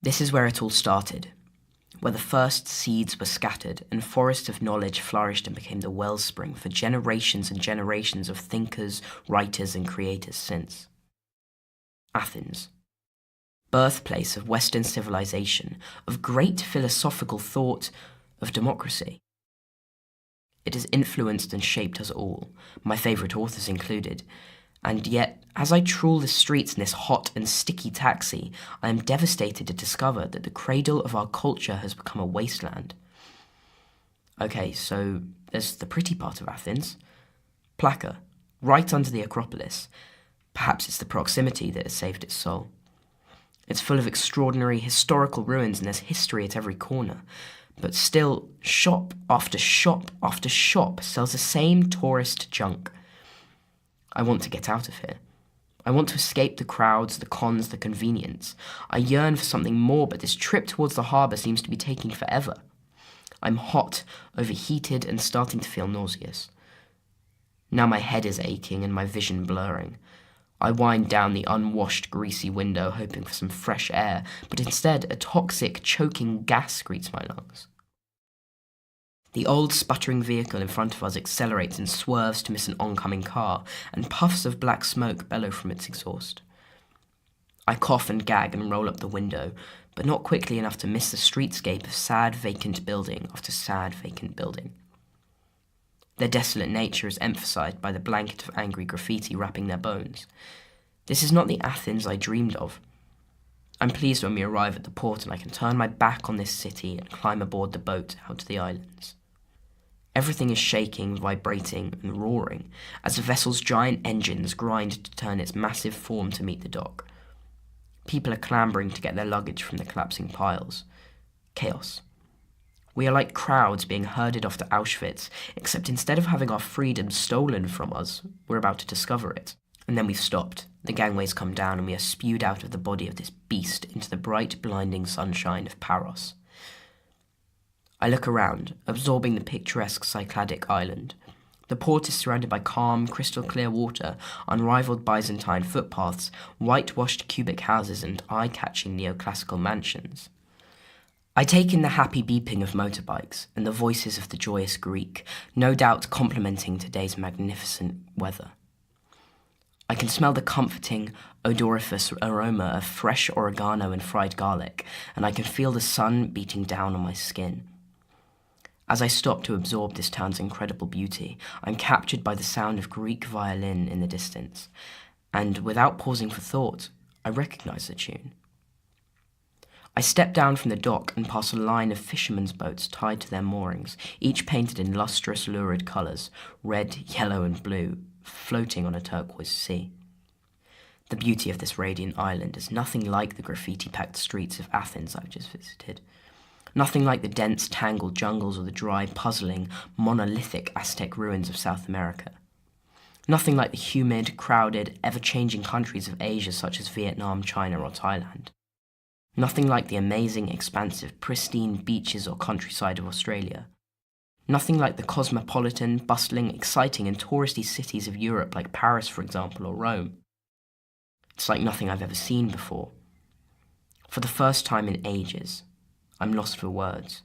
This is where it all started, where the first seeds were scattered and forests of knowledge flourished and became the wellspring for generations and generations of thinkers, writers, and creators since. Athens, birthplace of Western civilization, of great philosophical thought, of democracy. It has influenced and shaped us all, my favourite authors included, and yet, as I trawl the streets in this hot and sticky taxi, I am devastated to discover that the cradle of our culture has become a wasteland. Okay, so there's the pretty part of Athens, Plaka, right under the Acropolis. Perhaps it's the proximity that has saved its soul. It's full of extraordinary historical ruins and there's history at every corner. But still, shop after shop after shop sells the same tourist junk. I want to get out of here. I want to escape the crowds, the cons, the convenience. I yearn for something more, but this trip towards the harbour seems to be taking forever. I'm hot, overheated, and starting to feel nauseous. Now my head is aching and my vision blurring. I wind down the unwashed, greasy window, hoping for some fresh air, but instead a toxic, choking gas greets my lungs. The old, sputtering vehicle in front of us accelerates and swerves to miss an oncoming car, and puffs of black smoke bellow from its exhaust. I cough and gag and roll up the window, but not quickly enough to miss the streetscape of sad, vacant building after sad, vacant building. Their desolate nature is emphasized by the blanket of angry graffiti wrapping their bones. This is not the Athens I dreamed of. I'm pleased when we arrive at the port and I can turn my back on this city and climb aboard the boat out to the islands. Everything is shaking, vibrating, and roaring as the vessel's giant engines grind to turn its massive form to meet the dock. People are clambering to get their luggage from the collapsing piles. Chaos. We are like crowds being herded off to Auschwitz, except instead of having our freedom stolen from us, we're about to discover it. And then we've stopped. The gangways come down and we are spewed out of the body of this beast into the bright, blinding sunshine of Paros. I look around, absorbing the picturesque Cycladic island. The port is surrounded by calm, crystal-clear water, unrivaled Byzantine footpaths, whitewashed cubic houses, and eye-catching neoclassical mansions. I take in the happy beeping of motorbikes and the voices of the joyous Greek, no doubt complementing today's magnificent weather. I can smell the comforting, odoriferous aroma of fresh oregano and fried garlic, and I can feel the sun beating down on my skin. As I stop to absorb this town's incredible beauty, I'm captured by the sound of Greek violin in the distance, and without pausing for thought, I recognize the tune. I step down from the dock and pass a line of fishermen's boats tied to their moorings, each painted in lustrous, lurid colours, red, yellow, and blue, floating on a turquoise sea. The beauty of this radiant island is nothing like the graffiti-packed streets of Athens I've just visited. Nothing like the dense, tangled jungles or the dry, puzzling, monolithic Aztec ruins of South America. Nothing like the humid, crowded, ever-changing countries of Asia such as Vietnam, China, or Thailand. Nothing like the amazing, expansive, pristine beaches or countryside of Australia. Nothing like the cosmopolitan, bustling, exciting and touristy cities of Europe like Paris, for example, or Rome. It's like nothing I've ever seen before. For the first time in ages, I'm lost for words.